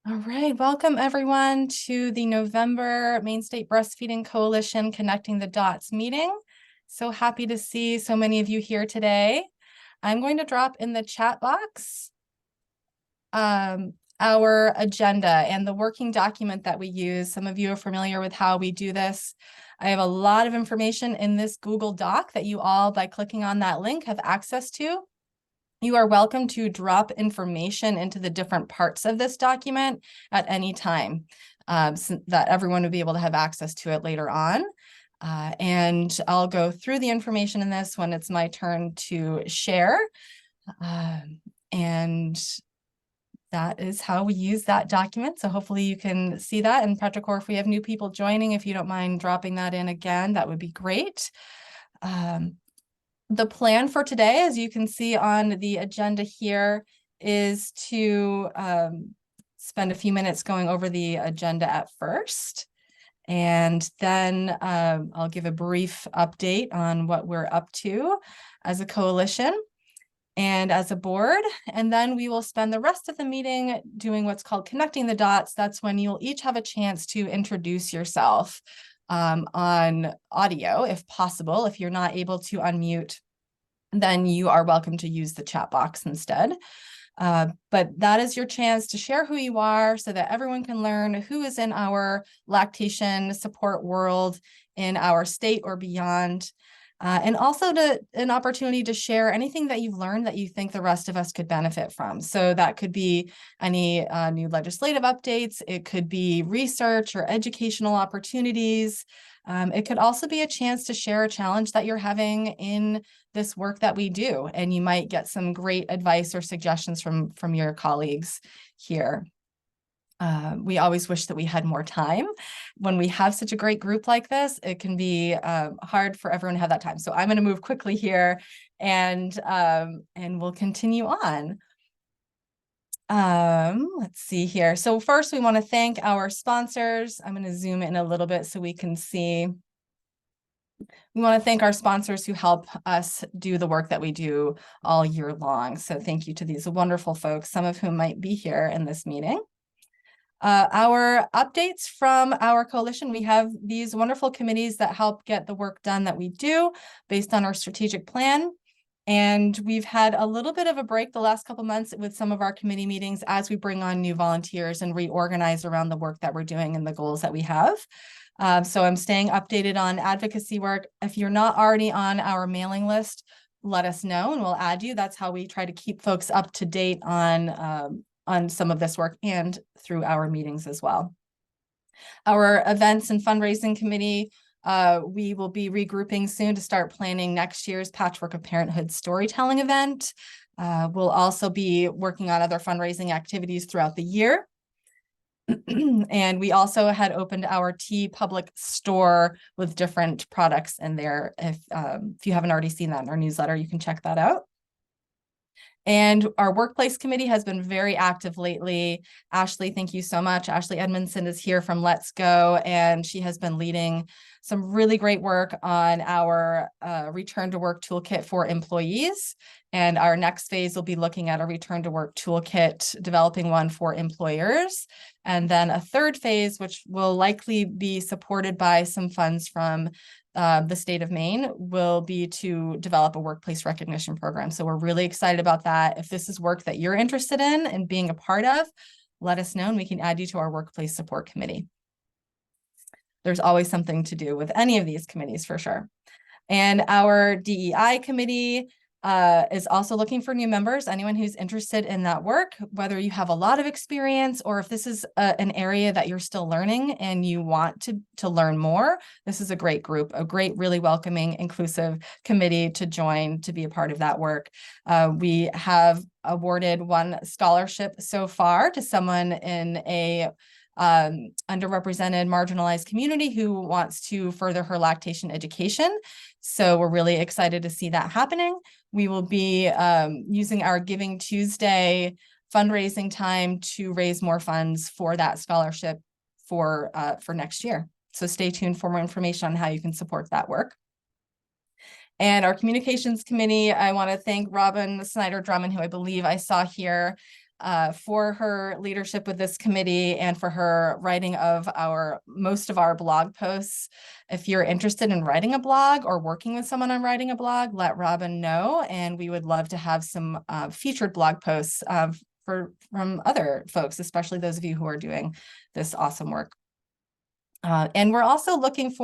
All right, welcome everyone to the November Maine State Breastfeeding Coalition Connecting the Dots meeting. So happy to see so many of you here today. I'm going to drop in the chat box our agenda and the working document that we use. Some of you are familiar with how we do this. I have a lot of information in this Google Doc that you all, by clicking on that link, have access to. You are welcome to drop information into the different parts of this document at any time, so that everyone would be able to have access to it later on. And I'll go through the information in this when it's my turn to share. And that is how we use that document. So hopefully you can see that. And Petrichor, if we have new people joining, if you don't mind dropping that in again, that would be great. The plan for today, as you can see on the agenda here, is to spend a few minutes going over the agenda at first. And then I'll give a brief update on what we're up to as a coalition and as a board. And then we will spend the rest of the meeting doing what's called Connecting the Dots. That's when you'll each have a chance to introduce yourself on audio, if possible. If you're not able to unmute, then you are welcome to use the chat box instead. But that is your chance to share who you are so that everyone can learn who is in our lactation support world in our state or beyond. And also an opportunity to share anything that you've learned that you think the rest of us could benefit from. So that could be any new legislative updates. It could be research or educational opportunities. It could also be a chance to share a challenge that you're having in this work that we do, and you might get some great advice or suggestions from your colleagues here. We always wish that we had more time. When we have such a great group like this, it can be hard for everyone to have that time. So I'm going to move quickly here, and we'll continue on. Let's see here. So first, we want to thank our sponsors. I'm going to zoom in a little bit so we can see. We want to thank our sponsors who help us do the work that we do all year long. So thank you to these wonderful folks, some of whom might be here in this meeting. Our updates from our coalition, we have these wonderful committees that help get the work done that we do based on our strategic plan. And we've had a little bit of a break the last couple months with some of our committee meetings as we bring on new volunteers and reorganize around the work that we're doing and the goals that we have. So I'm staying updated on advocacy work. If you're not already on our mailing list, let us know and we'll add you. That's how we try to keep folks up to date on some of this work and through our meetings as well. Our events and fundraising committee, we will be regrouping soon to start planning next year's Patchwork of Parenthood storytelling event. We'll also be working on other fundraising activities throughout the year. And we also had opened our TeePublic store with different products in there. If you haven't already seen that in our newsletter, you can check that out. And our workplace committee has been very active lately. Ashley, thank you so much. Ashley Edmondson is here from Let's Go, and she has been leading some really great work on our return to work toolkit for employees. And our next phase will be looking at a return to work toolkit, developing one for employers. And then a third phase, which will likely be supported by some funds from the state of Maine, will be to develop a workplace recognition program. So we're really excited about that. If this is work that you're interested in and being a part of, let us know and we can add you to our workplace support committee. There's always something to do with any of these committees for sure. And our DEI committee is also looking for new members. Anyone who's interested in that work, whether you have a lot of experience or if this is an area that you're still learning and you want to learn more, this is a great group, a great, really welcoming, inclusive committee to join to be a part of that work. We have awarded one scholarship so far to someone in a underrepresented, marginalized community who wants to further her lactation education. So we're really excited to see that happening. We will be using our Giving Tuesday fundraising time to raise more funds for that scholarship for next year. So stay tuned for more information on how you can support that work. And our communications committee, I want to thank Robin Snyder Drummond, who I believe I saw here. for her leadership with this committee and for her writing of most of our blog posts. If you're interested in writing a blog or working with someone on writing a blog, let Robin know, and we would love to have some featured blog posts from other folks, especially those of you who are doing this awesome work. And we're also looking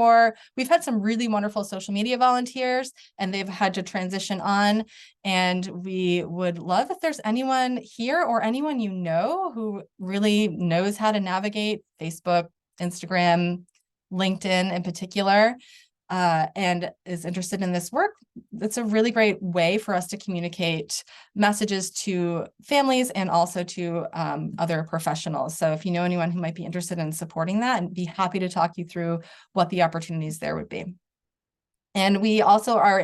we've had some really wonderful social media volunteers, and they've had to transition on. And we would love if there's anyone here or anyone you know who really knows how to navigate Facebook, Instagram, LinkedIn in particular, and is interested in this work. It's a really great way for us to communicate messages to families and also to other professionals. So if you know anyone who might be interested in supporting that, and be happy to talk you through what the opportunities there would be. And we also are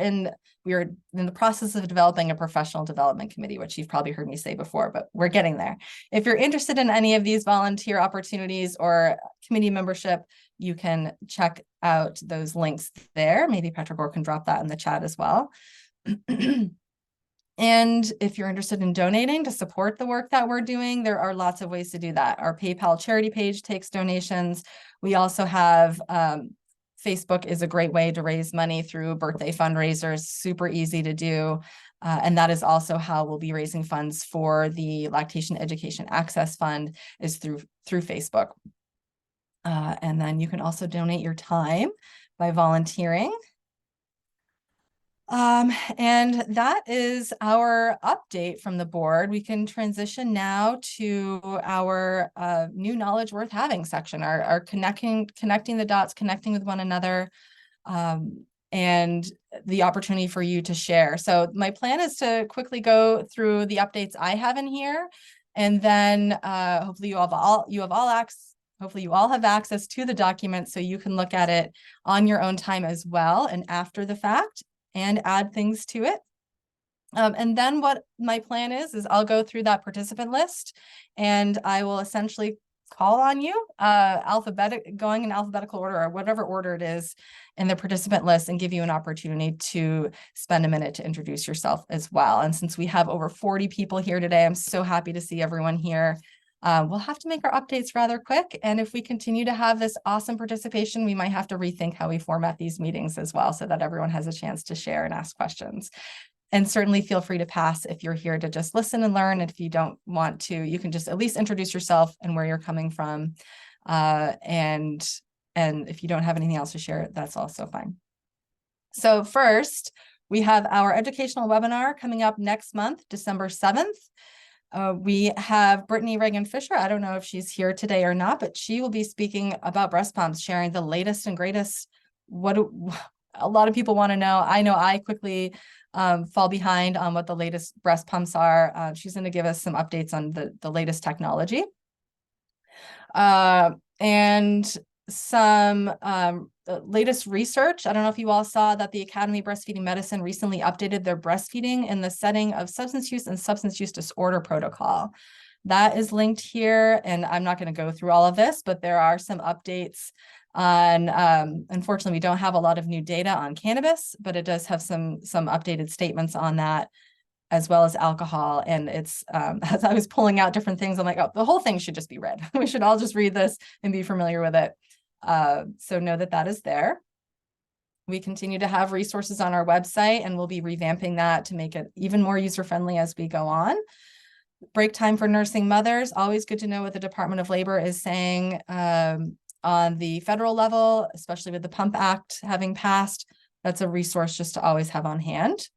we are in the process of developing a professional development committee, which you've probably heard me say before, but we're getting there. If you're interested in any of these volunteer opportunities or committee membership, you can check out those links there. Maybe Patrick Orr can drop that in the chat as well. And if you're interested in donating to support the work that we're doing, there are lots of ways to do that. Our PayPal charity page takes donations. We also have Facebook is a great way to raise money through birthday fundraisers, super easy to do. And that is also how we'll be raising funds for the Lactation Education Access Fund, is through Facebook. And then you can also donate your time by volunteering. And that is our update from the board. We can transition now to our new knowledge worth having section, our connecting the dots, connecting with one another, and the opportunity for you to share. So my plan is to quickly go through the updates I have in here, and then hopefully you all have access to the document so you can look at it on your own time as well and after the fact, and add things to it. And then what my plan is I'll go through that participant list, and I will essentially call on you going in alphabetical order or whatever order it is in the participant list, and give you an opportunity to spend a minute to introduce yourself as well. And since we have over 40 people here today, I'm so happy to see everyone here. We'll have to make our updates rather quick. And if we continue to have this awesome participation, we might have to rethink how we format these meetings as well, so that everyone has a chance to share and ask questions. And certainly feel free to pass if you're here to just listen and learn. And if you don't want to, you can just at least introduce yourself and where you're coming from. And if you don't have anything else to share, that's also fine. So first, we have our educational webinar coming up next month, December 7th. We have Brittany Reagan Fisher. I don't know if she's here today or not, but she will be speaking about breast pumps, sharing the latest and greatest. What a lot of people want to know. I know I quickly fall behind on what the latest breast pumps are. She's going to give us some updates on the latest technology. And some latest research. I don't know if you all saw that the Academy of Breastfeeding Medicine recently updated their breastfeeding in the setting of substance use and substance use disorder protocol. That is linked here, and I'm not going to go through all of this, but there are some updates on, unfortunately, we don't have a lot of new data on cannabis, but it does have some updated statements on that, as well as alcohol. And it's, as I was pulling out different things, I'm like, oh, the whole thing should just be read. We should all just read this and be familiar with it. So know that that is there. We continue to have resources on our website, and we'll be revamping that to make it even more user-friendly as we go on. Break time for nursing mothers. Always good to know what the Department of Labor is saying on the federal level, especially with the Pump Act having passed. That's a resource just to always have on hand.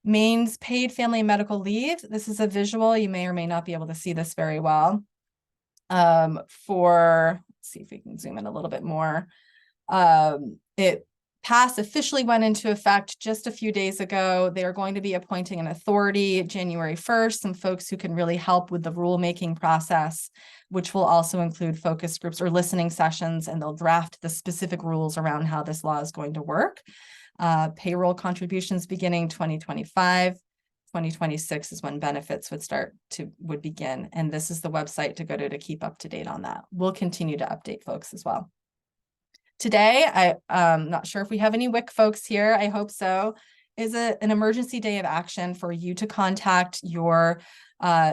Maine's paid family and medical leave. This is a visual. You may or may not be able to see this very well. Let's see if we can zoom in a little bit more. It officially went into effect just a few days ago. They are going to be appointing an authority January 1st, some folks who can really help with the rulemaking process, which will also include focus groups or listening sessions, and they'll draft the specific rules around how this law is going to work. Payroll contributions beginning 2025. 2026 is when benefits would begin. And this is the website to go to keep up to date on that. We'll continue to update folks as well. Today, I'm not sure if we have any WIC folks here. I hope so. Is an emergency day of action for you to contact your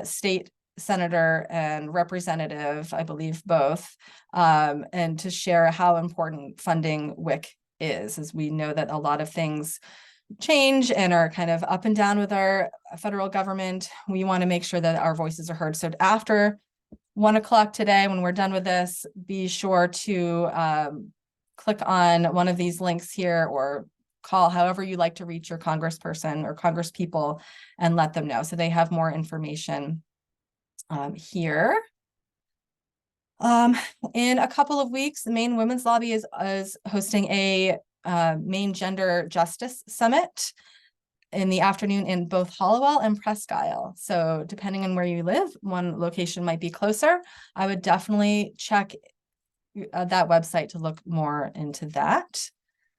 state senator and representative, I believe both, and to share how important funding WIC is, as we know that a lot of things change and are kind of up and down with our federal government. We want to make sure that our voices are heard. So after 1 o'clock today, when we're done with this, be sure to click on one of these links here or call however you like to reach your congressperson or congresspeople and let them know so they have more information here. In a couple of weeks, the Maine Women's Lobby is hosting a Maine Gender Justice Summit in the afternoon in both Hollowell and Presque Isle. So depending on where you live, one location might be closer. I would definitely check that website to look more into that.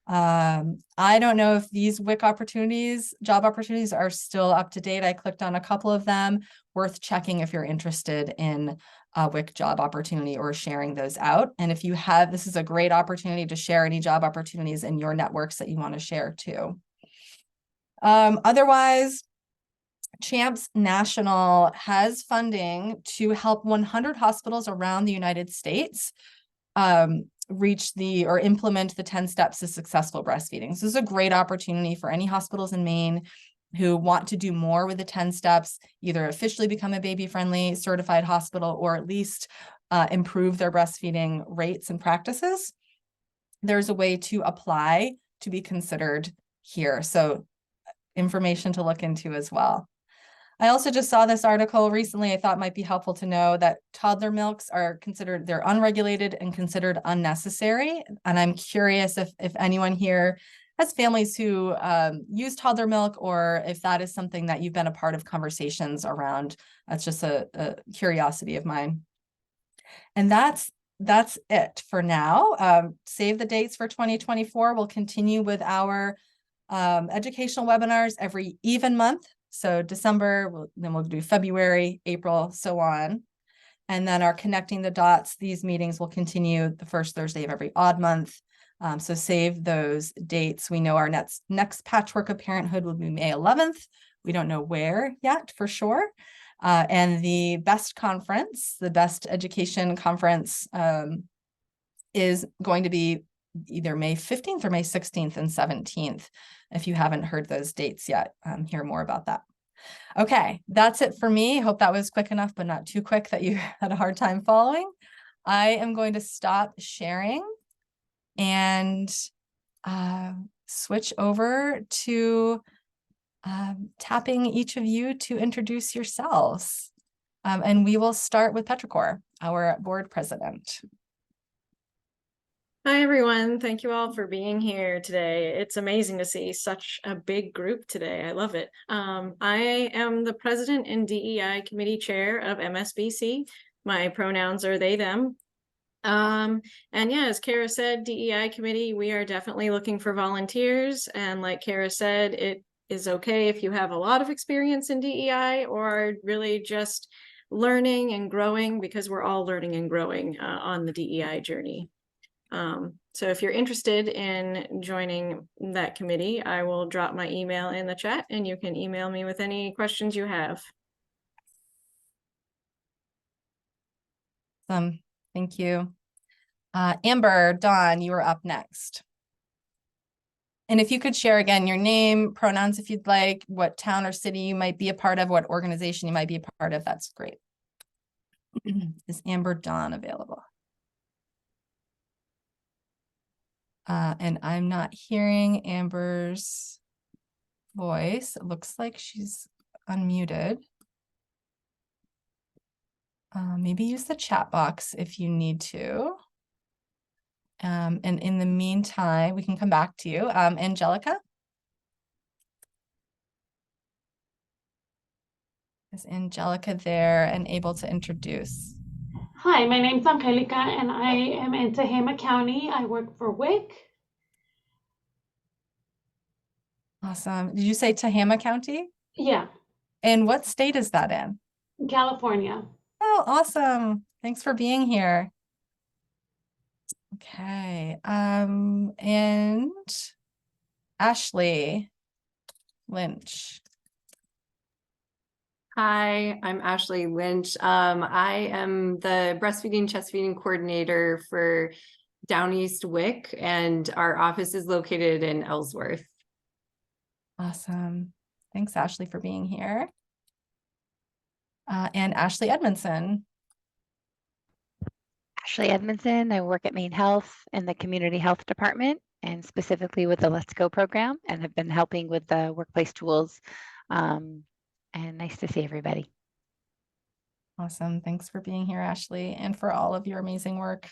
I don't know if these WIC opportunities, job opportunities, are still up to date. I clicked on a couple of them. Worth checking if you're interested in a WIC job opportunity or sharing those out. And if you have, this is a great opportunity to share any job opportunities in your networks that you want to share too. Otherwise, CHAMPS National has funding to help 100 hospitals around the United States reach or implement the 10 steps to successful breastfeeding. So this is a great opportunity for any hospitals in Maine who want to do more with the 10 steps, either officially become a baby-friendly certified hospital or at least improve their breastfeeding rates and practices. There's a way to apply to be considered here. So information to look into as well. I also just saw this article recently. I thought might be helpful to know that toddler milks are considered, they're unregulated and considered unnecessary. And I'm curious if anyone here has families who use toddler milk, or if that is something that you've been a part of conversations around. That's just a curiosity of mine. And that's it for now. Save the dates for 2024. We'll continue with our educational webinars every even month. So December, then we'll do February, April, so on. And then our Connecting the Dots, these meetings will continue the first Thursday of every odd month. So save those dates. We know our next Patchwork of Parenthood will be May 11th. We don't know where yet for sure. And the BEST conference, the BEST Education Conference, is going to be either May 15th or May 16th and 17th. If you haven't heard those dates yet, hear more about that. Okay, that's it for me. Hope that was quick enough, but not too quick that you had a hard time following. I am going to stop sharing and switch over to tapping each of you to introduce yourselves. And we will start with Petrichor, our board president. Hi, everyone. Thank you all for being here today. It's amazing to see such a big group today. I love it. I am the president and DEI committee chair of MSBC. My pronouns are they, them. And yeah, as Kara said, DEI committee, we are definitely looking for volunteers. And like Kara said, it is okay if you have a lot of experience in DEI or really just learning and growing, because we're all learning and growing on the DEI journey. So if you're interested in joining that committee, I will drop my email in the chat and you can email me with any questions you have. Thank you. Amber, Dawn, you are up next. And if you could share again your name, pronouns if you'd like, what town or city you might be a part of, what organization you might be a part of, that's great. Is Amber Dawn available? And I'm not hearing Amber's voice. It looks like she's unmuted. Maybe use the chat box if you need to. And in the meantime, we can come back to you. Angelica? Is Angelica there and able to introduce? Hi, my name's Angelica and I am in Tehama County. I work for WIC. Awesome. Did you say Tehama County? Yeah. And what state is that in? California. Oh, awesome. Thanks for being here. Okay. And Ashley Lynch. Hi, I'm Ashley Lynch. I am the breastfeeding, chest feeding coordinator for Down East Wick, and our office is located in Ellsworth. Awesome. Thanks, Ashley, for being here. And Ashley Edmondson. Ashley Edmondson. I work at Maine Health in the Community Health Department and specifically with the Let's Go program, and have been helping with the workplace tools. And nice to see everybody. Awesome. Thanks for being here, Ashley, and for all of your amazing work.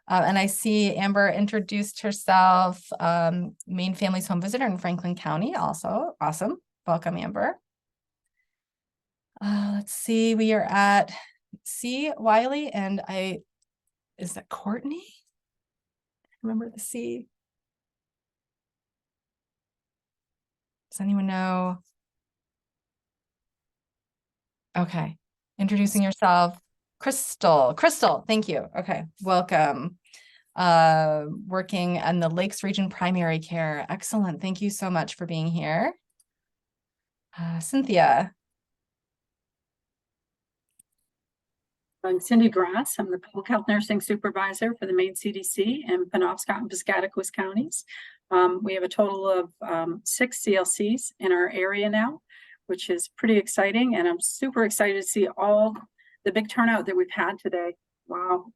And I see Amber introduced herself, Maine Family's home visitor in Franklin County also. Awesome. Welcome, Amber. Let's see, we are at C. Wiley, and is that Courtney? Remember the C? Does anyone know? Okay. Introducing yourself. Crystal, thank you. Okay, welcome. Working in the Lakes Region Primary Care. Excellent. Thank you so much for being here. Cynthia. I'm Cindy Grass. I'm the Public Health Nursing Supervisor for the Maine CDC in Penobscot and Piscataquis counties. We have a total of 6 CLCs in our area now, which is pretty exciting. And I'm super excited to see all the big turnout that we've had today. Wow.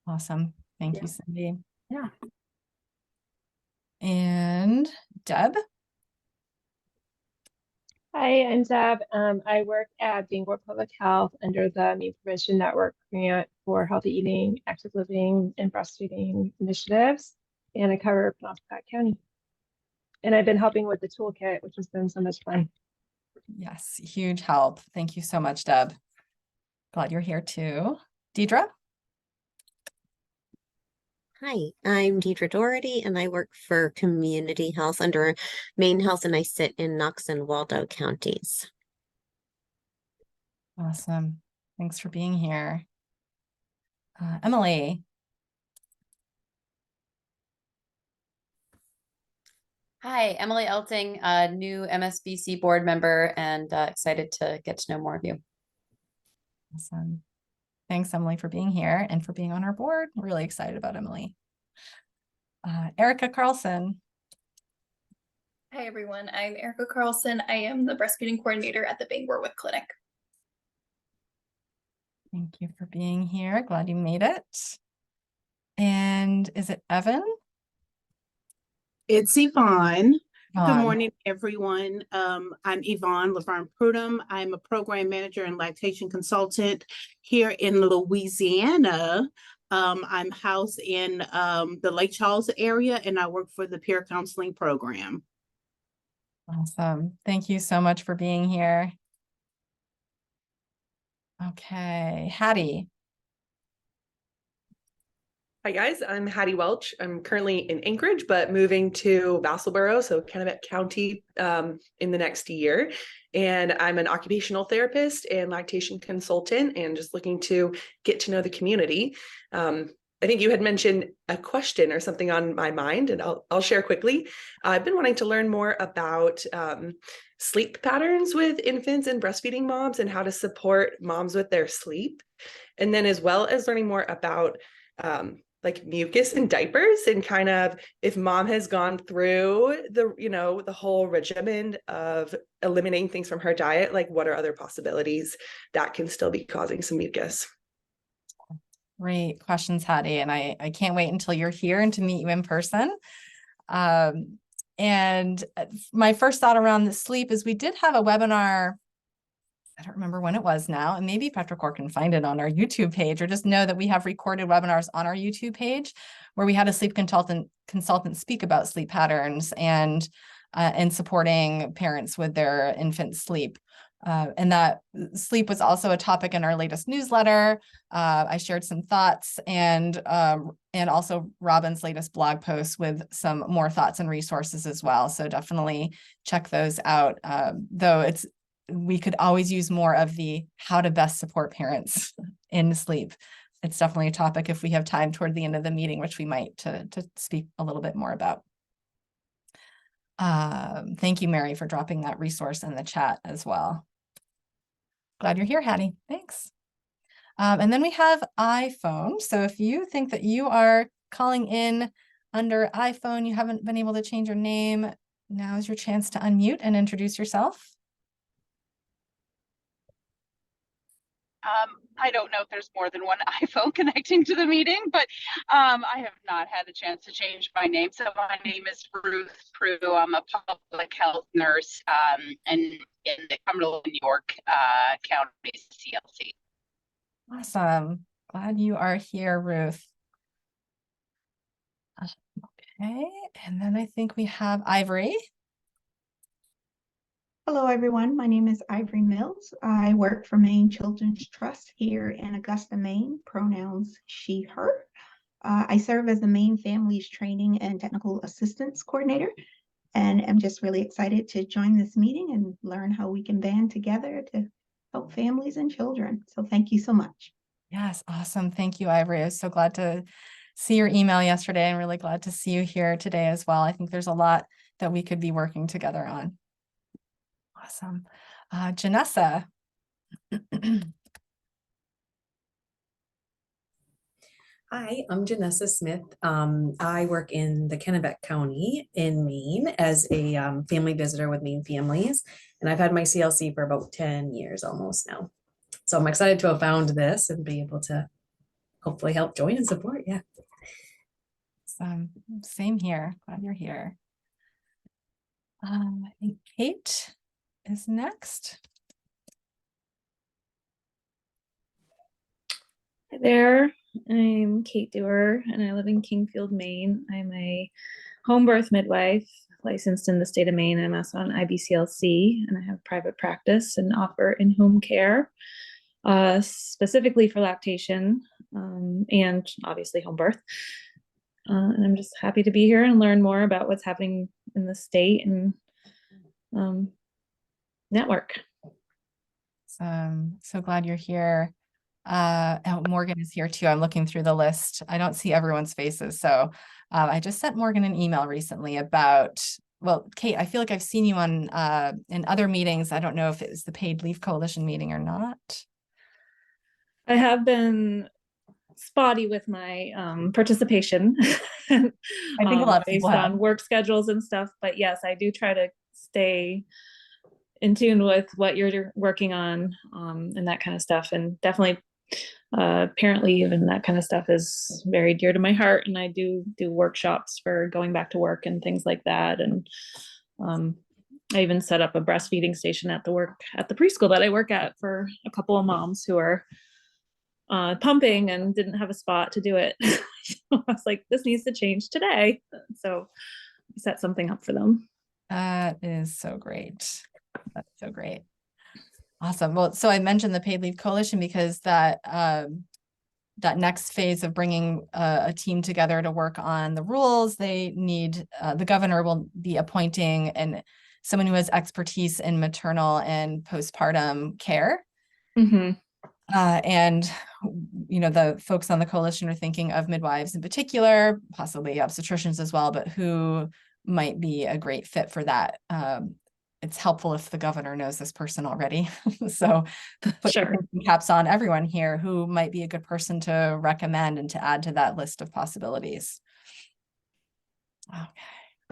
Awesome. Thank you, Cindy. Yeah. And Deb. Hi, I'm Deb. I work at Bangor Public Health under the Maine Prevention Network grant for healthy eating, active living, and breastfeeding initiatives, and I cover Penobscot County. And I've been helping with the toolkit, which has been so much fun. Yes, huge help. Thank you so much, Deb. Glad you're here too. Deidre. Hi, I'm Deidre Doherty, and I work for Community Health under Maine Health, and I sit in Knox and Waldo counties. Awesome. Thanks for being here. Emily. Hi, Emily Elting, a new MSBC board member, and excited to get to know more of you. Awesome. Thanks, Emily, for being here and for being on our board. We're really excited about Emily. Erica Carlson. Hi, everyone. I'm Erica Carlson. I am the breastfeeding coordinator at the Bangor Wick Clinic. Thank you for being here. Glad you made it. And is it Evan? It's Yvonne. Good Yvonne. morning, everyone. I'm Yvonne Laverne Prudhomme. I'm a program manager and lactation consultant here in Louisiana. I'm housed in the Lake Charles area, and I work for the peer counseling program. Awesome. Thank you so much for being here. Okay, Hattie. Hi guys, I'm Hattie Welch. I'm currently in Anchorage, but moving to Vassalboro, so Kennebec County in the next year. And I'm an occupational therapist and lactation consultant and just looking to get to know the community. I think you had mentioned a question or something on my mind, and I'll share quickly. I've been wanting to learn more about sleep patterns with infants and breastfeeding moms and how to support moms with their sleep. And then as well as learning more about like mucus and diapers, and kind of if mom has gone through the whole regimen of eliminating things from her diet, like what are other possibilities that can still be causing some mucus. Great questions, Hattie. And I can't wait until you're here and to meet you in person. And my first thought around the sleep is we did have a webinar. I don't remember when it was now, and maybe Petrichor can find it on our YouTube page, or just know that we have recorded webinars on our YouTube page where we had a sleep consultant speak about sleep patterns and supporting parents with their infant sleep. And that sleep was also a topic in our latest newsletter. I shared some thoughts and also Robin's latest blog post with some more thoughts and resources as well. So definitely check those out. Though we could always use more of the how to best support parents in sleep. It's definitely a topic if we have time toward the end of the meeting, which we might to speak a little bit more about. Thank you, Mary, for dropping that resource in the chat as well. Glad you're here, Hattie. Thanks. And then we have iPhone. So if you think that you are calling in under iPhone, you haven't been able to change your name, now is your chance to unmute and introduce yourself. I don't know if there's more than one iPhone connecting to the meeting, but I have not had the chance to change my name. So my name is Ruth Prue. I'm a public health nurse and in the Cumberland, New York County CLC. Awesome. Glad you are here, Ruth. Okay, and then I think we have Ivory. Hello, everyone. My name is Ivory Mills. I work for Maine Children's Trust here in Augusta, Maine, pronouns she, her. I serve as the Maine Families Training and Technical Assistance Coordinator, and I'm just really excited to join this meeting and learn how we can band together to help families and children. So thank you so much. Yes, awesome. Thank you, Ivory. I was so glad to see your email yesterday and really glad to see you here today as well. I think there's a lot that we could be working together on. Awesome. Janessa. Hi, I'm Janessa Smith. I work in the Kennebec County in Maine as a family visitor with Maine Families, and I've had my CLC for about 10 years almost now. So I'm excited to have found this and be able to hopefully help join and support. Yeah. Same here. Glad you're here. I think Kate is next. Hi there, I'm Kate Dewar and I live in Kingfield, Maine. I'm a home birth midwife licensed in the state of Maine. I'm also on IBCLC and I have private practice and offer in-home care, specifically for lactation and obviously home birth. And I'm just happy to be here and learn more about what's happening in the state and network. So glad you're here. Oh, Morgan is here too. I'm looking through the list. I don't see everyone's faces. So I just sent Morgan an email recently about, well, Kate, I feel like I've seen you on in other meetings. I don't know if it was the Paid Leave Coalition meeting or not. I have been spotty with my participation. I think a lot of based people have. on work schedules and stuff, but yes, I do try to stay in tune with what you're working on and that kind of stuff. And definitely parent leave and that kind of stuff is very dear to my heart. And I do workshops for going back to work and things like that. And I even set up a breastfeeding station at the preschool that I work at for a couple of moms who are pumping and didn't have a spot to do it. I was like, this needs to change today. So I set something up for them. That is so great. That's so great. Awesome. Well, so I mentioned the Paid Leave Coalition because that next phase of bringing a team together to work on the rules, they need, the governor will be appointing someone who has expertise in maternal and postpartum care. Mm-hmm. And, you know, the folks on the coalition are thinking of midwives in particular, possibly obstetricians as well, but who might be a great fit for that. It's helpful if the governor knows this person already. So put Sure. caps on everyone here who might be a good person to recommend and to add to that list of possibilities. Okay,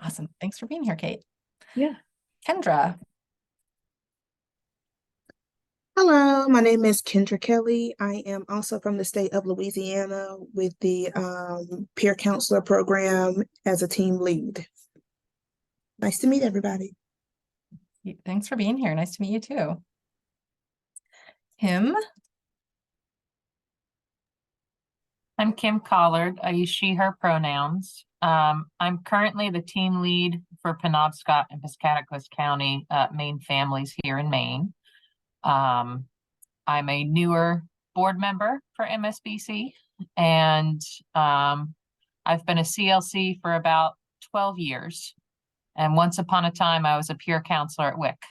awesome. Thanks for being here, Kate. Yeah. Kendra. Hello, my name is Kendra Kelly. I am also from the state of Louisiana with the peer counselor program as a team lead. Nice to meet everybody. Thanks for being here. Nice to meet you too. Kim. I'm Kim Collard. I use she, her pronouns. I'm currently the team lead for Penobscot and Piscataquis County Maine Families here in Maine. I'm a newer board member for MSBC, and I've been a CLC for about 12 years. And once upon a time, I was a peer counselor at WIC.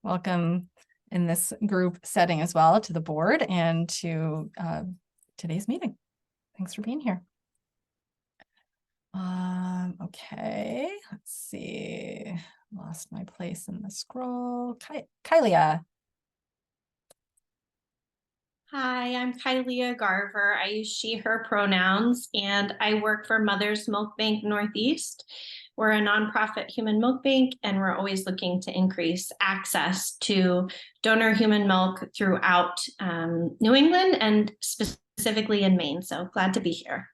Welcome in this group setting as well to the board and to today's meeting. Thanks for being here. Okay, let's see. Lost my place in the scroll. Kylia. Hi, I'm Kylia Garver. I use she, her pronouns, and I work for Mother's Milk Bank Northeast. We're a nonprofit human milk bank, and we're always looking to increase access to donor human milk throughout New England and specifically in Maine. So glad to be here.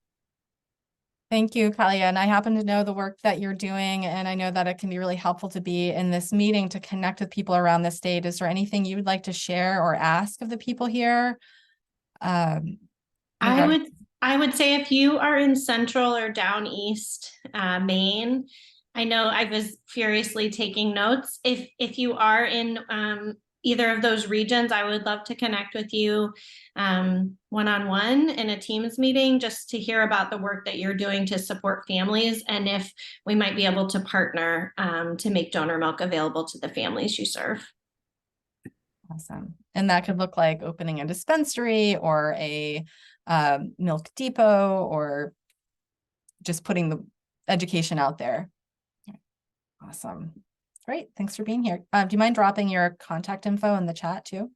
Thank you, Kalia. And I happen to know the work that you're doing, and I know that it can be really helpful to be in this meeting to connect with people around the state. Is there anything you would like to share or ask of the people here? I would say if you are in central or down east Maine, I know I was furiously taking notes. If you are in either of those regions, I would love to connect with you one-on-one in a Teams meeting just to hear about the work that you're doing to support families and if we might be able to partner to make donor milk available to the families you serve. Awesome. And that could look like opening a dispensary or a milk depot or just putting the education out there. Awesome. Great. Thanks for being here. Do you mind dropping your contact info in the chat too?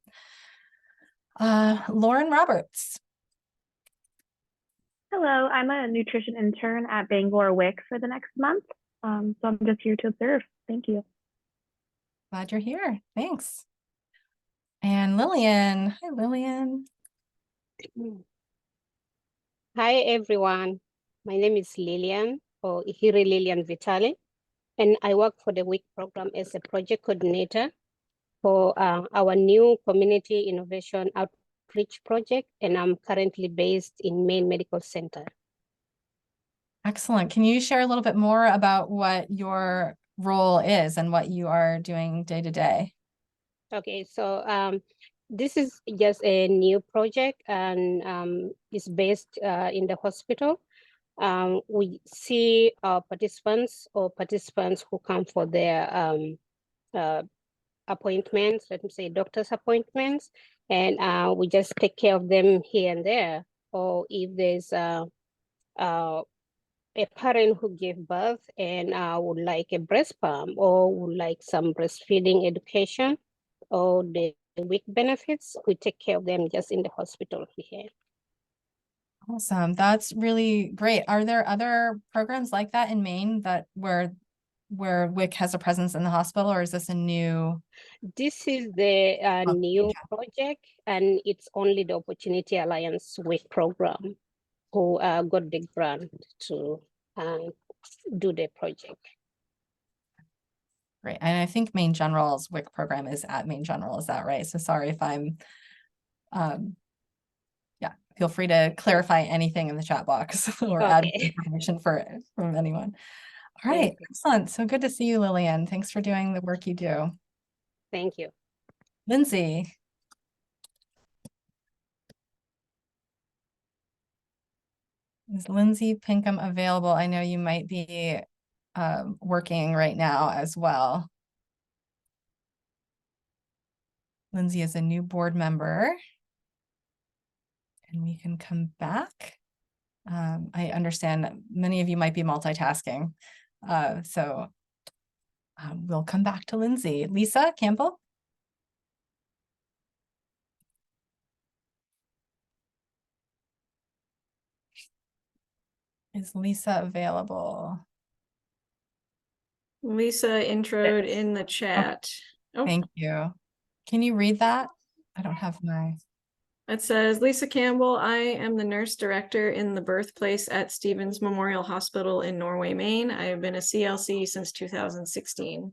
Lauren Roberts. Hello, I'm a nutrition intern at Bangor WIC for the next month. So I'm just here to observe. Thank you. Glad you're here. Thanks. And Lillian. Hi, Lillian. Hi, everyone. My name is Lillian, or Ihiri Lillian Vitali, and I work for the WIC program as a project coordinator for our new community innovation outreach project, and I'm currently based in Maine Medical Center. Excellent. Can you share a little bit more about what your role is and what you are doing day to day? Okay, so this is just a new project and it's based in the hospital. We see our participants who come for their appointments, let me say doctor's appointments, and we just take care of them here and there. Or if there's a parent who gave birth and would like a breast pump or would like some breastfeeding education or the WIC benefits, we take care of them just in the hospital here. Awesome. That's really great. Are there other programs like that in Maine that where WIC has a presence in the hospital, or is this a new? This is the new project, and it's only the Opportunity Alliance WIC program who got the grant to do the project. Great. And I think Maine General's WIC program is at Maine General. Is that right? So sorry if I'm, yeah, feel free to clarify anything in the chat box or add information from anyone. All right, excellent. So good to see you, Lillian. Thanks for doing the work you do. Thank you. Lindsay. Is Lindsay Pinkham available? I know you might be working right now as well. Lindsay is a new board member. And we can come back. I understand that many of you might be multitasking. So we'll come back to Lindsay. Lisa Campbell. Is Lisa available? Lisa introed in the chat. Oh, thank you. Can you read that? I don't have my... It says, Lisa Campbell, I am the nurse director in the birthplace at Stevens Memorial Hospital in Norway, Maine. I have been a CLC since 2016.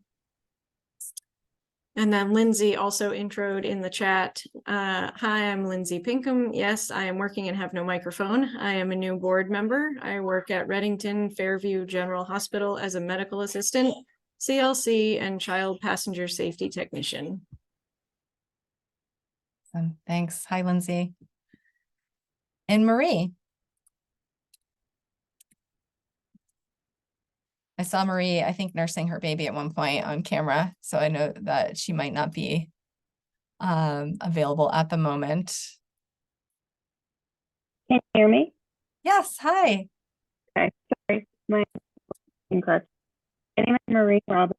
And then Lindsay also introed in the chat. Hi, I'm Lindsay Pinkham. Yes, I am working and have no microphone. I am a new board member. I work at Reddington Fairview General Hospital as a medical assistant, CLC, and child passenger safety technician. Thanks. Hi, Lindsay. And Marie. I saw Marie, I think, nursing her baby at one point on camera. So I know that she might not be available at the moment. Can you hear me? Yes. Hi. Okay. Sorry. My incorrect. My name is Marie Robbins,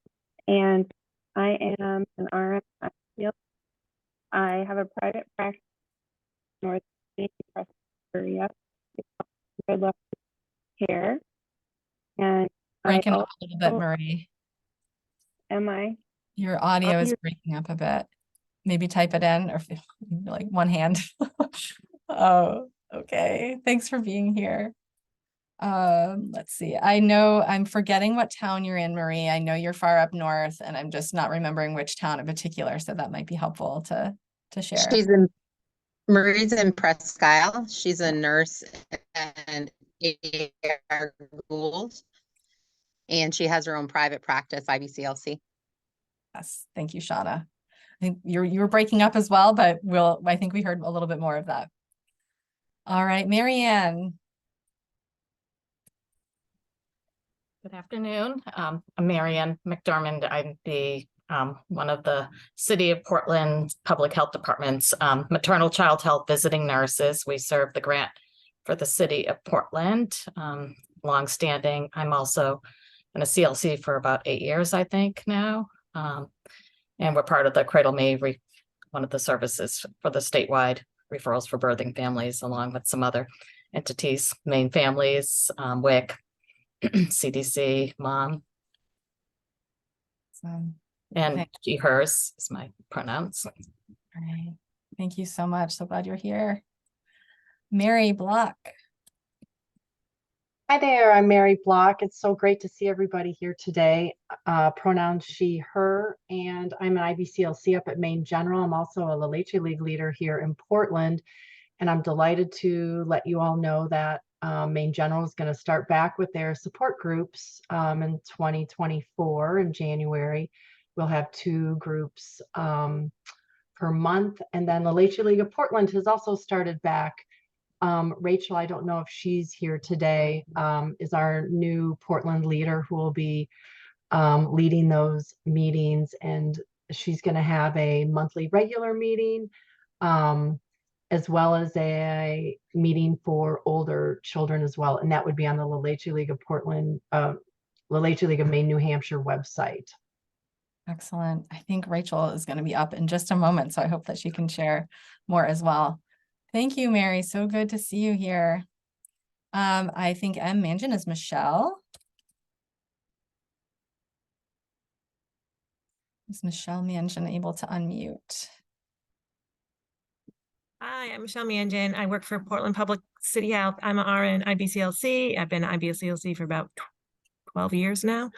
and I am an RN at Field. I have a private practice in North area. I love care, and Breaking I up a little bit, also Marie. am I. Your audio is Audio- breaking up a bit. Maybe type it in or feel like one hand. Oh, okay. Thanks for being here. Let's see. I know I'm forgetting what town you're in, Marie. I know you're far up north and I'm just not remembering which town in particular. So that might be helpful to share. Marie's in Presque Isle. She's a nurse and AR Gould, and she has her own private practice, IBCLC. Yes, thank you, Shauna. I think you were breaking up as well, but I think we heard a little bit more of that. All right, Marianne. Good afternoon. I'm Marianne McDermott. I'm the one of the City of Portland Public Health Department's maternal child health visiting nurses. We serve the grant for the City of Portland, longstanding. I'm also in a CLC for about 8 years, I think now. And we're part of the Cradle May, one of the services for the statewide referrals for birthing families, along with some other entities, Maine Families, WIC, CDC, Mom. And she, hers is my pronouns. All right. Thank you so much. So glad you're here. Mary Block. Hi there, I'm Mary Block. It's so great to see everybody here today. Pronouns she, her, and I'm an IBCLC up at Maine General. I'm also a La Leche League leader here in Portland, and I'm delighted to let you all know that Maine General is going to start back with their support groups in 2024 in January. We'll have 2 groups per month, and then the La Leche League of Portland has also started back. Rachel, I don't know if she's here today, is our new Portland leader who will be leading those meetings, and she's going to have a monthly regular meeting as well as a meeting for older children as well, and that would be on the La Leche League of Portland, La Leche League of Maine, New Hampshire website. Excellent. I think Rachel is going to be up in just a moment, so I hope that she can share more as well. Thank you, Mary. So good to see you here. I think M. Manjan is Michelle. Is Michelle Manjan able to unmute? Hi, I'm Michelle Manjan. I work for Portland Public City Health. I'm an RN IBCLC. I've been IBCLC for about 12 years now.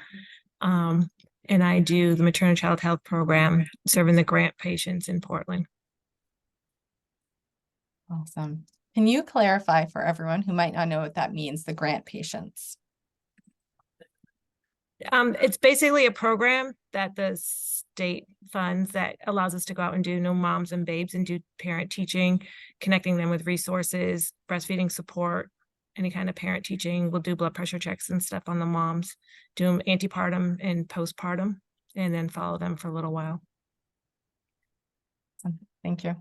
And I do the maternal child health program, serving the grant patients in Portland. Awesome. Can you clarify for everyone who might not know what that means, the grant patients? It's basically a program that the state funds that allows us to go out and do no moms and babes and do parent teaching, connecting them with resources, breastfeeding support, any kind of parent teaching. We'll do blood pressure checks and stuff on the moms, do them antepartum and postpartum, and then follow them for a little while. Thank you.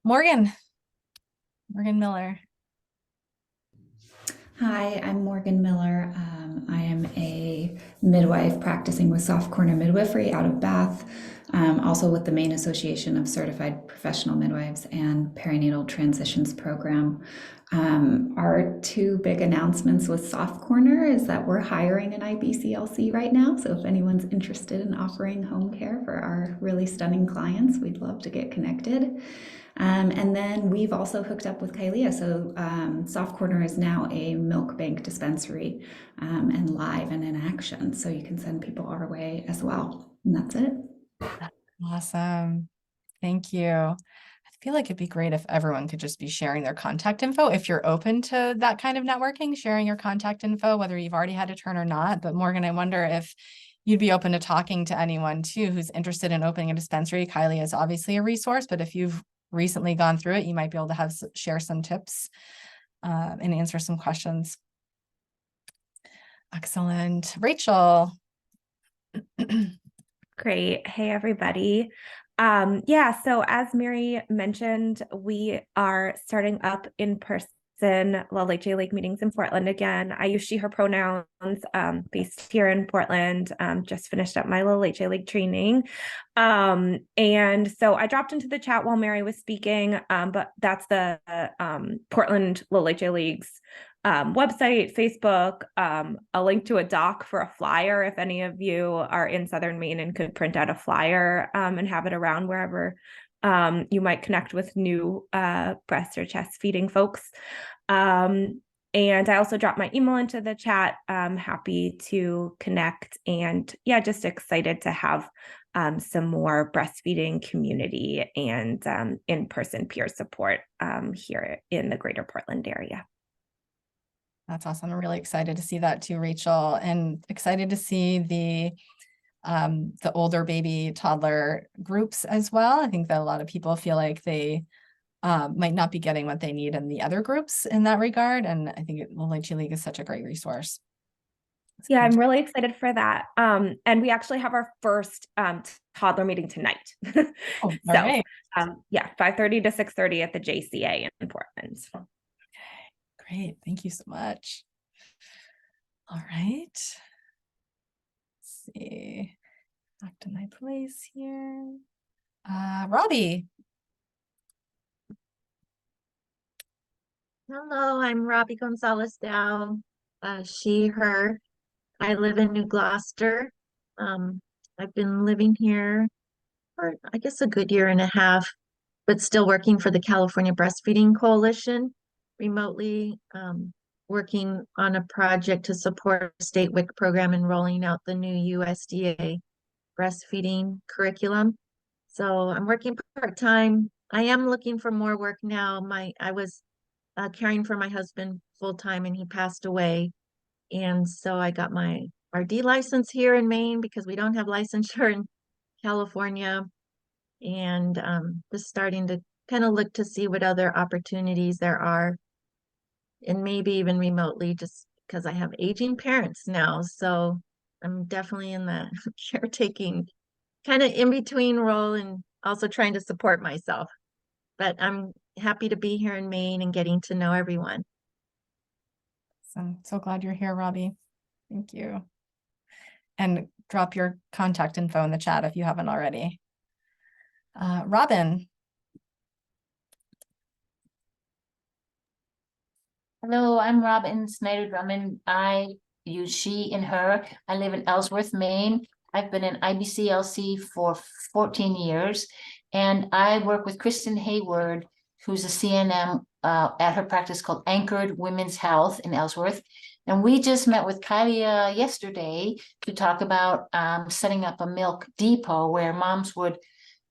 Morgan Miller. Hi, I'm Morgan Miller. I am a midwife practicing with Soft Corner Midwifery out of Bath, also with the Maine Association of Certified Professional Midwives and Perinatal Transitions Program. Our 2 big announcements with Soft Corner is that we're hiring an IBCLC right now. So if anyone's interested in offering home care for our really stunning clients, we'd love to get connected. And then we've also hooked up with Kylea. So Soft Corner is now a milk bank dispensary and live and in action. So you can send people our way as well. And that's it. Awesome. Thank you. I feel like it'd be great if everyone could just be sharing their contact info. If you're open to that kind of networking, sharing your contact info, whether you've already had a turn or not. But Morgan, I wonder if you'd be open to talking to anyone too who's interested in opening a dispensary. Kylie is obviously a resource, but if you've recently gone through it, you might be able to share some tips and answer some questions. Excellent. Rachel. Great. Hey, everybody. Yeah, so as Mary mentioned, we are starting up in person in La Leche Lake meetings in Portland again. I use she, her pronouns, based here in Portland. Just finished up my La Leche Lake training. And so I dropped into the chat while Mary was speaking, but that's the Portland La Leche League's website, Facebook, a link to a doc for a flyer if any of you are in Southern Maine and could print out a flyer and have it around wherever you might connect with new breast or chest feeding folks. And I also dropped my email into the chat. I'm happy to connect, and yeah, just excited to have some more breastfeeding community and in-person peer support here in the greater Portland area. That's awesome. I'm really excited to see that too, Rachel, and excited to see the older baby toddler groups as well. I think that a lot of people feel like they might not be getting what they need in the other groups in that regard. And I think the Leche League is such a great resource. Yeah, I'm really excited for that. And we actually have our first toddler meeting tonight. Oh, so right. Yeah, 5:30 to 6:30 at the JCA in Portland. Great. Thank you so much. All right. Let's see. Back to my place here. Robbie. Hello, I'm Robbie Gonzalez Dow, she, her. I live in New Gloucester. I've been living here for, I guess, a good year and a half, but still working for the California Breastfeeding Coalition remotely, working on a project to support a state WIC program and rolling out the new USDA breastfeeding curriculum. So I'm working part-time. I am looking for more work now. I was caring for my husband full-time and he passed away. And so I got my RD license here in Maine because we don't have licensure in California. And just starting to kind of look to see what other opportunities there are, and maybe even remotely, just because I have aging parents now. So I'm definitely in the caretaking kind of in between role and also trying to support myself. But I'm happy to be here in Maine and getting to know everyone. So I'm so glad you're here, Robbie. Thank you. And drop your contact info in the chat if you haven't already. Robin. Hello, I'm Robin Snyder Drummond. I use she and her. I live in Ellsworth, Maine. I've been in IBCLC for 14 years, and I work with Kristen Hayward, who's a CNM at her practice called Anchored Women's Health in Ellsworth. And we just met with Kylie yesterday to talk about setting up a milk depot where moms would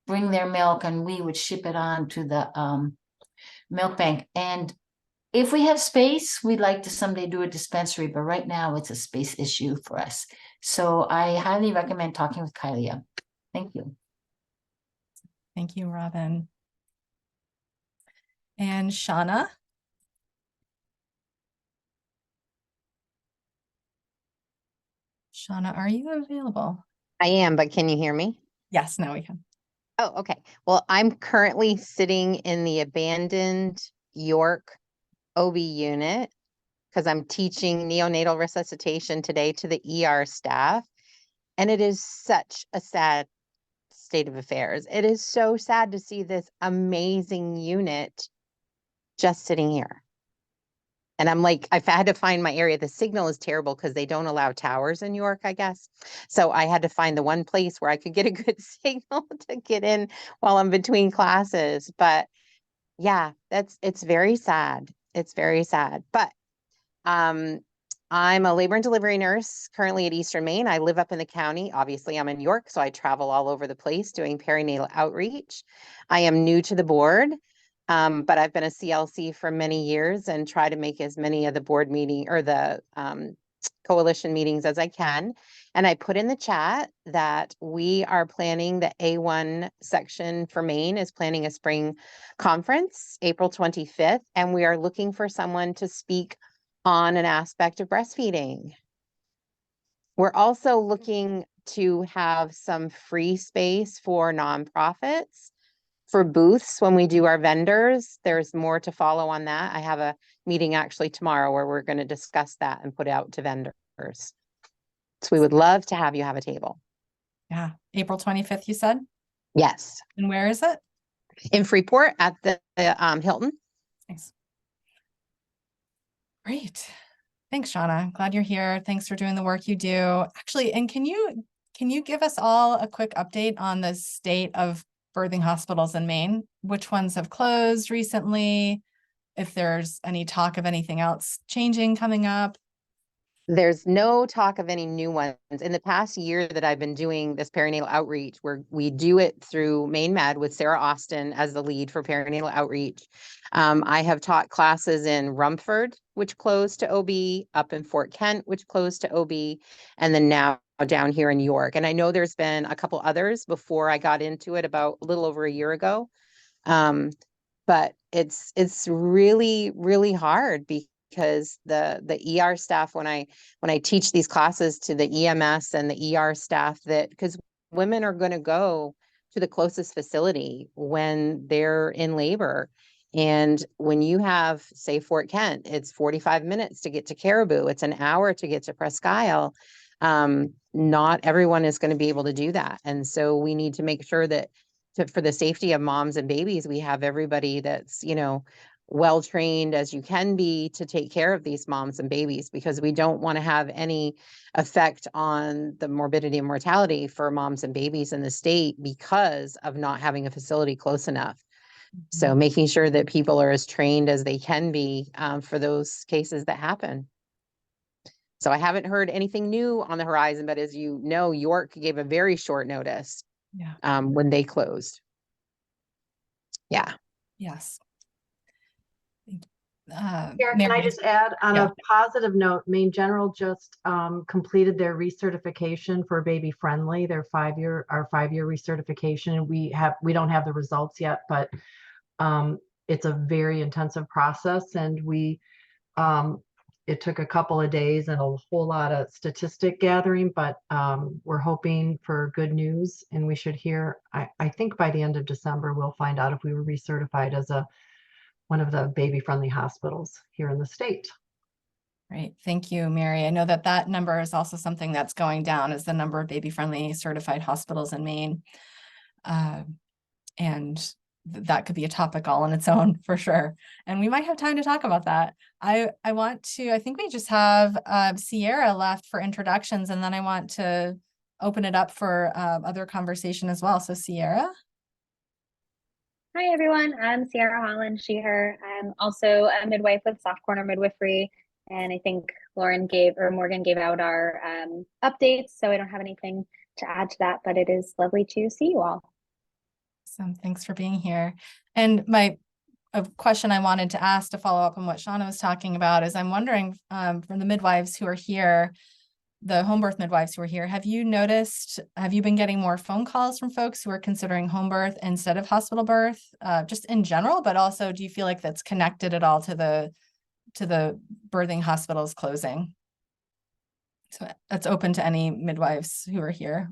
bring their milk and we would ship it on to the milk bank. And if we have space, we'd like to someday do a dispensary, but right now it's a space issue for us. So I highly recommend talking with Kylie. Thank you. Thank you, Robin. And Shauna. Shauna, are you available? I am, but can you hear me? Yes, now we can. Oh, okay. Well, I'm currently sitting in the abandoned York OB unit because I'm teaching neonatal resuscitation today to the ER staff. And it is such a sad state of affairs. It is so sad to see this amazing unit just sitting here. And I'm like, I've had to find my area. The signal is terrible because they don't allow towers in York, I guess. So I had to find the one place where I could get a good signal to get in while I'm between classes. But yeah, it's very sad. It's very sad. But I'm a labor and delivery nurse currently at Eastern Maine. I live up in the county. Obviously, I'm in York, so I travel all over the place doing perinatal outreach. I am new to the board. But I've been a CLC for many years and try to make as many of the board meeting or the coalition meetings as I can. And I put in the chat that we are planning the A1 section for Maine is planning a spring conference, April 25th. And we are looking for someone to speak on an aspect of breastfeeding. We're also looking to have some free space for nonprofits. For booths, when we do our vendors, there's more to follow on that. I have a meeting actually tomorrow where we're going to discuss that and put it out to vendors. So we would love to have you have a table. Yeah, April 25th, you said? Yes. And where is it? In Freeport at the Hilton. Thanks. Great. Thanks, Shauna. Glad you're here. Thanks for doing the work you do. Actually, and can you give us all a quick update on the state of birthing hospitals in Maine? Which ones have closed recently? If there's any talk of anything else changing coming up? There's no talk of any new ones. In the past year that I've been doing this perinatal outreach, where we do it through Maine Med with Sarah Austin as the lead for perinatal outreach. I have taught classes in Rumford, which closed to OB, up in Fort Kent, which closed to OB, and then now down here in York. And I know there's been a couple others before I got into it about a little over a year ago. But it's really, really hard because the ER staff, when I teach these classes to the EMS and the ER staff, that because women are going to go to the closest facility when they're in labor. And when you have, say, Fort Kent, it's 45 minutes to get to Caribou. It's an hour to get to Presque Isle. Not everyone is going to be able to do that. And so we need to make sure that for the safety of moms and babies, we have everybody that's, well trained as you can be to take care of these moms and babies, because we don't want to have any effect on the morbidity and mortality for moms and babies in the state because of not having a facility close enough. So making sure that people are as trained as they can be for those cases that happen. So I haven't heard anything new on the horizon, but as you know, York gave a very short notice when they closed. Yeah. Yes. Karen, can I just add on a positive note, Maine General just completed their recertification for baby friendly, our 5-year recertification. We don't have the results yet, but it's a very intensive process, and it took a couple of days and a whole lot of statistic gathering, but we're hoping for good news, and we should hear, I think by the end of December, we'll find out if we were recertified as one of the baby-friendly hospitals here in the state. Great. Thank you, Mary. I know that number is also something that's going down, is the number of baby-friendly certified hospitals in Maine. And that could be a topic all on its own for sure. And we might have time to talk about that. I think we just have Sierra left for introductions, and then I want to open it up for other conversation as well. So Sierra. Hi, everyone. I'm Sierra Holland, she, her. I'm also a midwife with Soft Corner Midwifery. And I think Morgan gave out our updates, so I don't have anything to add to that, but it is lovely to see you all. Awesome. Thanks for being here. And a question I wanted to ask to follow up on what Shauna was talking about is I'm wondering from the midwives who are here, the home birth midwives who are here, have you been getting more phone calls from folks who are considering home birth instead of hospital birth, just in general, but also do you feel like that's connected at all to the birthing hospitals closing? So that's open to any midwives who are here.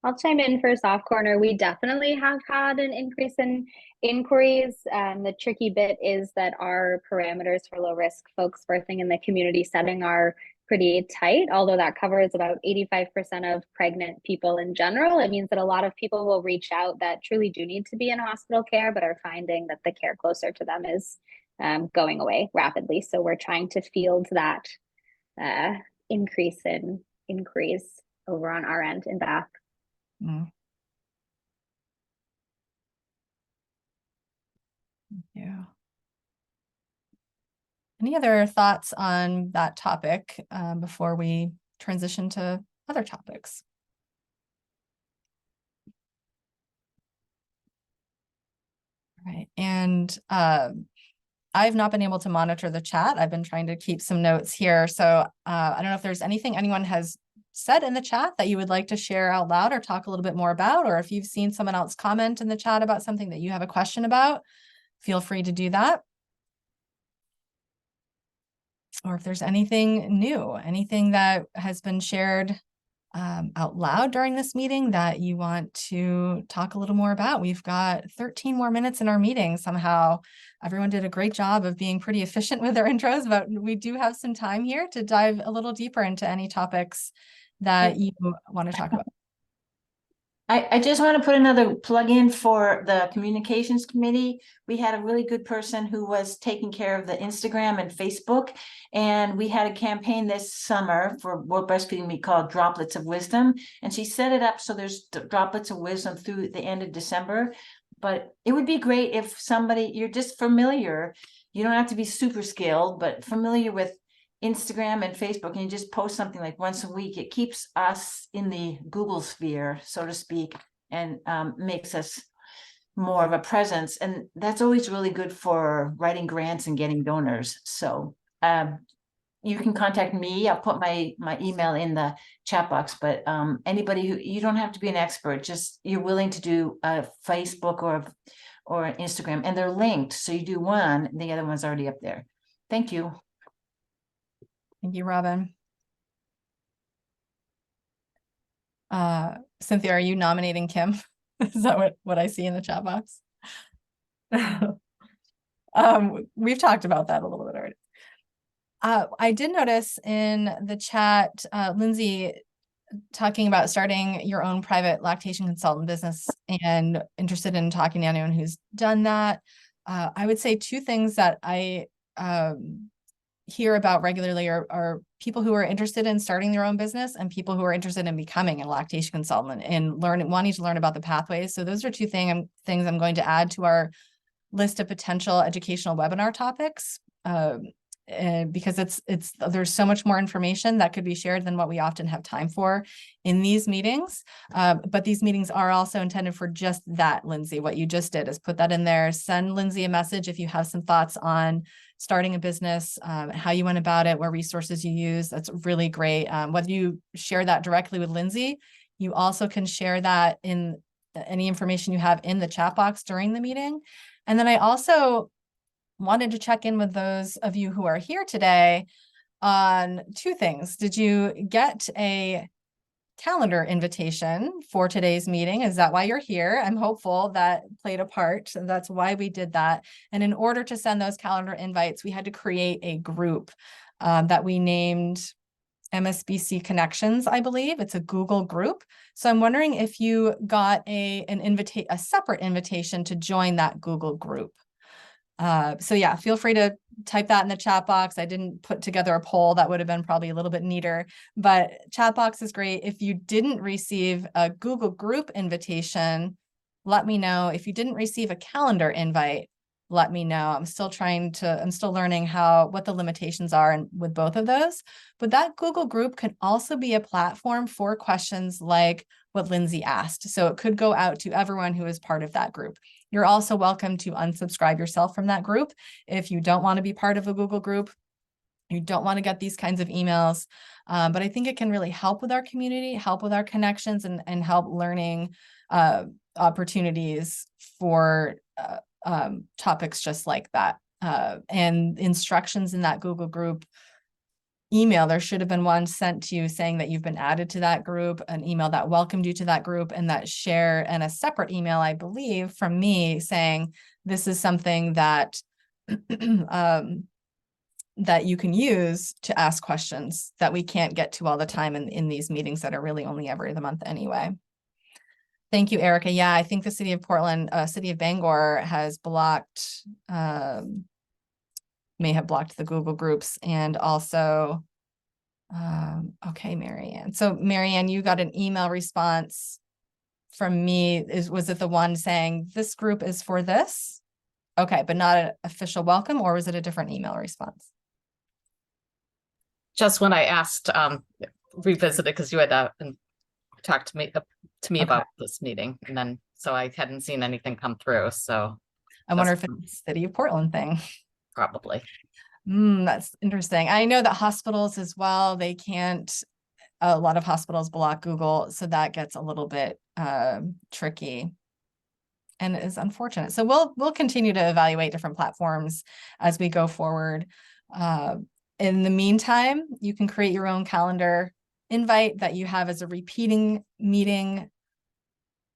I'll chime in for Soft Corner. We definitely have had an increase in inquiries. The tricky bit is that our parameters for low risk folks birthing in the community setting are pretty tight, although that covers about 85% of pregnant people in general. It means that a lot of people will reach out that truly do need to be in hospital care, but are finding that the care closer to them is going away rapidly. So we're trying to field that increase in inquiries over on our end in Bath. Thank you. Any other thoughts on that topic before we transition to other topics? All right, and I've not been able to monitor the chat. I've been trying to keep some notes here. So I don't know if there's anything anyone has said in the chat that you would like to share out loud or talk a little bit more about, or if you've seen someone else comment in the chat about something that you have a question about, feel free to do that. Or if there's anything new, anything that has been shared out loud during this meeting that you want to talk a little more about. We've got 13 more minutes in our meeting. Somehow everyone did a great job of being pretty efficient with their intros, but we do have some time here to dive a little deeper into any topics that you want to talk about. I just want to put another plug in for the communications committee. We had a really good person who was taking care of the Instagram and Facebook. And we had a campaign this summer for World Breastfeeding Week called Droplets of Wisdom. And she set it up so there's droplets of wisdom through the end of December. But it would be great if somebody, you're just familiar, you don't have to be super skilled, but familiar with Instagram and Facebook, and you just post something like once a week. It keeps us in the Google sphere, so to speak, and makes us more of a presence. And that's always really good for writing grants and getting donors. So you can contact me. I'll put my email in the chat box, but anybody who, you don't have to be an expert, just you're willing to do a Facebook or an Instagram, and they're linked. So you do one, the other one's already up there. Thank you. Thank you, Robin. Cynthia, are you nominating Kim? Is that what I see in the chat box? We've talked about that a little bit already. I did notice in the chat, Lindsay talking about starting your own private lactation consultant business and interested in talking to anyone who's done that. I would say two things that I hear about regularly are people who are interested in starting their own business and people who are interested in becoming a lactation consultant and wanting to learn about the pathways. So those are two things I'm going to add to our list of potential educational webinar topics. Because there's so much more information that could be shared than what we often have time for in these meetings. But these meetings are also intended for just that, Lindsay. What you just did is put that in there. Send Lindsay a message if you have some thoughts on starting a business, how you went about it, what resources you use. That's really great. Whether you share that directly with Lindsay, you also can share that in any information you have in the chat box during the meeting. And then I also wanted to check in with those of you who are here today on two things. Did you get a calendar invitation for today's meeting? Is that why you're here? I'm hopeful that played a part. And that's why we did that. And in order to send those calendar invites, we had to create a group that we named MSBC Connections, I believe. It's a Google group. So I'm wondering if you got a separate invitation to join that Google group. So yeah, feel free to type that in the chat box. I didn't put together a poll. That would have been probably a little bit neater, but chat box is great. If you didn't receive a Google group invitation, let me know. If you didn't receive a calendar invite, let me know. I'm still learning what the limitations are with both of those. But that Google group can also be a platform for questions like what Lindsay asked. So it could go out to everyone who is part of that group. You're also welcome to unsubscribe yourself from that group if you don't want to be part of a Google group. You don't want to get these kinds of emails. But I think it can really help with our community, help with our connections, and help learning opportunities for topics just like that. And instructions in that Google group email, there should have been one sent to you saying that you've been added to that group, an email that welcomed you to that group, and a separate email, I believe, from me saying this is something that that you can use to ask questions that we can't get to all the time in these meetings that are really only every other month anyway. Thank you, Erica. Yeah, I think the city of Portland, city of Bangor has blocked, may have blocked the Google groups, and also, okay, Marianne. So Marianne, you got an email response from me. Was it the one saying this group is for this? Okay, but not an official welcome, or was it a different email response? Just when I asked, revisited because you had talked to me Okay. about this meeting, and then so I hadn't seen anything come through. So I wonder if it's a city of Portland thing. Probably. That's interesting. I know that hospitals as well, a lot of hospitals block Google, so that gets a little bit tricky and is unfortunate. So we'll continue to evaluate different platforms as we go forward. In the meantime, you can create your own calendar invite that you have as a repeating meeting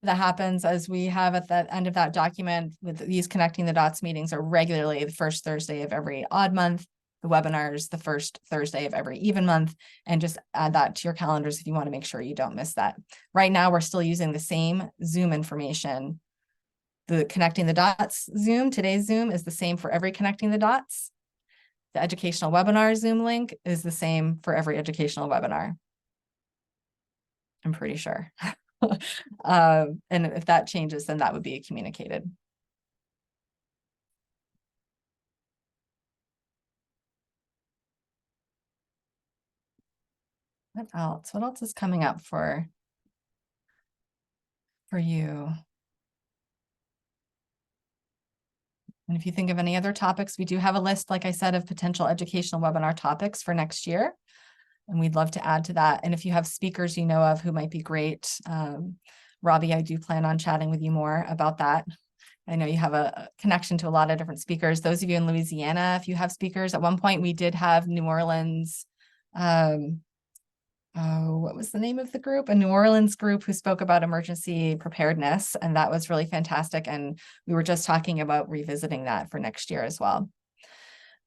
that happens, as we have at the end of that document, with these Connecting the Dots meetings are regularly the first Thursday of every odd month, the webinars the first Thursday of every even month, and just add that to your calendars if you want to make sure you don't miss that. Right now, we're still using the same Zoom information. The Connecting the Dots Zoom, today's Zoom, is the same for every Connecting the Dots. The educational webinar Zoom link is the same for every educational webinar. I'm pretty sure. And if that changes, then that would be communicated. What else? What else is coming up for you? And if you think of any other topics, we do have a list, like I said, of potential educational webinar topics for next year. And we'd love to add to that. And if you have speakers you know of who might be great, Robbie, I do plan on chatting with you more about that. I know you have a connection to a lot of different speakers. Those of you in Louisiana, if you have speakers, at one point we did have New Orleans, what was the name of the group? A New Orleans group who spoke about emergency preparedness, and that was really fantastic. And we were just talking about revisiting that for next year as well.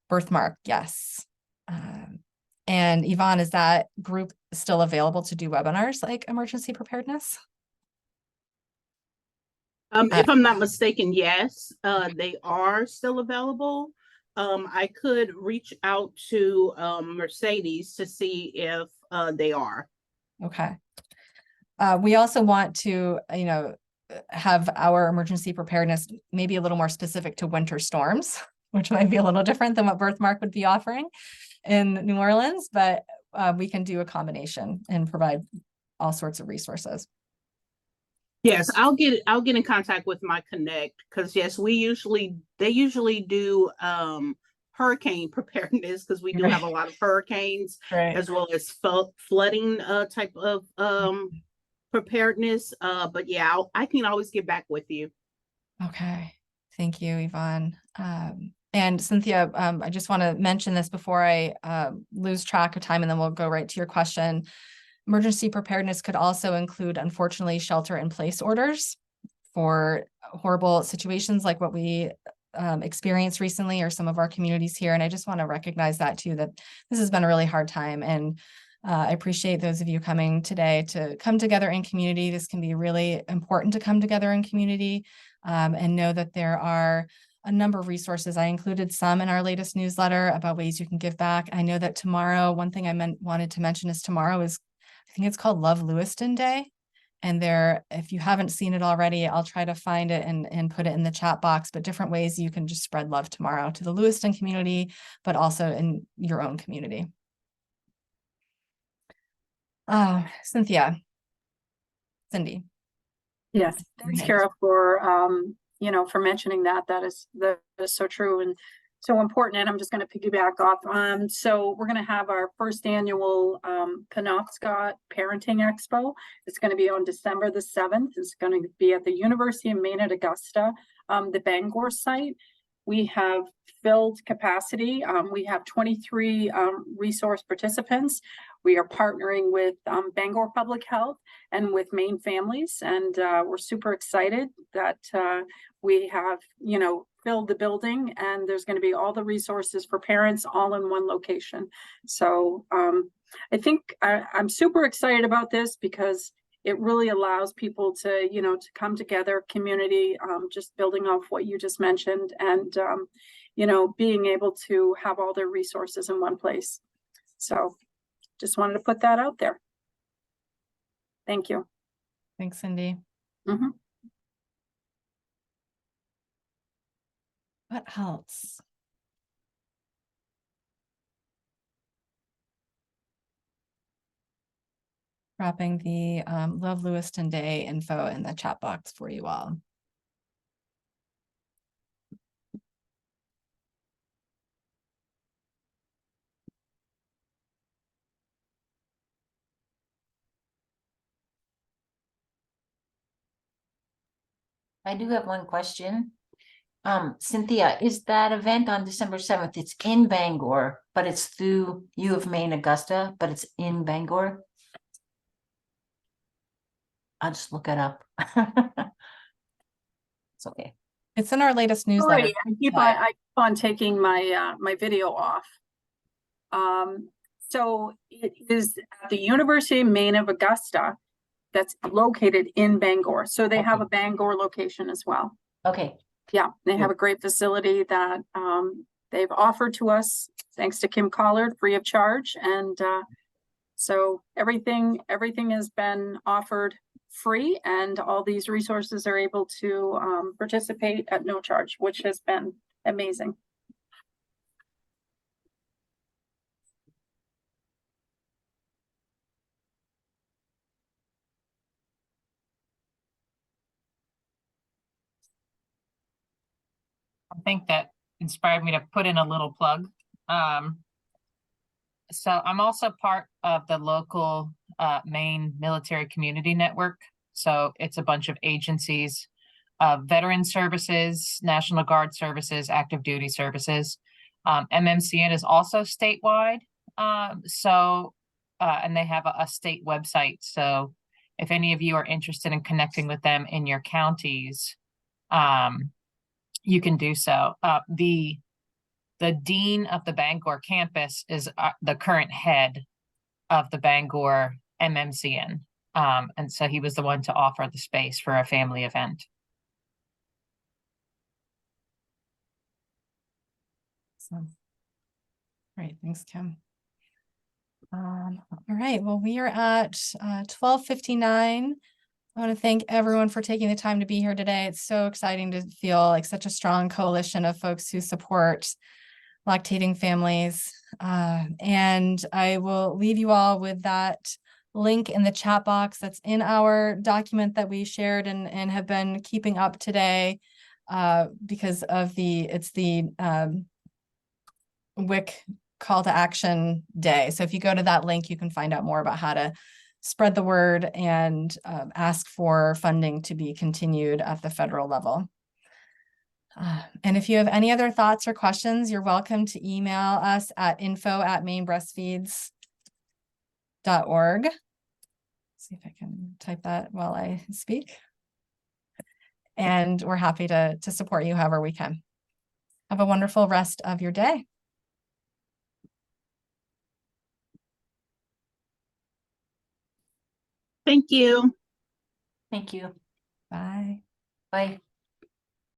Birthmark, yes. And Yvonne, is that group still available to do webinars like emergency preparedness? If I'm not mistaken, yes, they are still available. I could reach out to Mercedes to see if they are. Okay. We also want to, have our emergency preparedness maybe a little more specific to winter storms, which might be a little different than what Birthmark would be offering in New Orleans, but we can do a combination and provide all sorts of resources. Yes, I'll get in contact with my Connect, because yes, they usually do hurricane preparedness, because we do have a lot of hurricanes, as well as flooding type of preparedness. But yeah, I can always get back with you. Okay, thank you, Yvonne. And Cynthia, I just want to mention this before I lose track of time, and then we'll go right to your question. Emergency preparedness could also include, unfortunately, shelter-in-place orders for horrible situations like what we experienced recently, or some of our communities here. And I just want to recognize that too, that this has been a really hard time. And I appreciate those of you coming today to come together in community. This can be really important to come together in community, and know that there are a number of resources. I included some in our latest newsletter about ways you can give back. I know that tomorrow, one thing I wanted to mention is tomorrow is, I think it's called Love Lewiston Day. And there, if you haven't seen it already, I'll try to find it and put it in the chat box, but different ways you can just spread love tomorrow to the Lewiston community, but also in your own community. Cindy. Yes, thanks, Kara, for for mentioning that. That is so true and so important. And I'm just going to piggyback off. So we're going to have our first annual Penobscot Parenting Expo. It's going to be on December the 7th. It's going to be at the University of Maine at Augusta, the Bangor site. We have filled capacity. We have 23 resource participants. We are partnering with Bangor Public Health and with Maine Families, and we're super excited that we have, filled the building, and there's going to be all the resources for parents all in one location. So I think I'm super excited about this, because it really allows people to, to come together, community, just building off what you just mentioned, and, being able to have all their resources in one place. So just wanted to put that out there. Thank you. Thanks, Cindy. Mm-hmm. What else? Dropping the Love Lewiston Day info in the chat box for you all. I do have one question. Cynthia, is that event on December 7th? It's in Bangor, but it's through U of Maine Augusta, but it's in Bangor? I'll just look it up. It's okay. It's in our latest newsletter. Sorry, I keep on taking my my video off. So it is at the University of Maine of Augusta that's located in Bangor. So they have a Bangor location as well. Okay. Yeah, they have a great facility that they've offered to us, thanks to Kim Collard, free of charge. And so everything has been offered free, and all these resources are able to participate at no charge, which has been amazing. I think that inspired me to put in a little plug. So I'm also part of the local Maine Military Community Network. So it's a bunch of agencies, veteran services, National Guard services, active duty services. MMCN is also statewide. And they have a state website. So if any of you are interested in connecting with them in your counties, you can do so. The dean of the Bangor campus is the current head of the Bangor MMCN. And so he was the one to offer the space for a family event. So, great, thanks, Kim. All right, well, we are at 12:59. I want to thank everyone for taking the time to be here today. It's so exciting to feel like such a strong coalition of folks who support lactating families. And I will leave you all with that link in the chat box that's in our document that we shared and have been keeping up today because of it's the WIC call to action day. So if you go to that link, you can find out more about how to spread the word and ask for funding to be continued at the federal level. And if you have any other thoughts or questions, you're welcome to email us at info@mainebreastfeeds.org. See if I can type that while I speak. And we're happy to support you however we can. Have a wonderful rest of your day. Thank you. Thank you. Bye. Bye.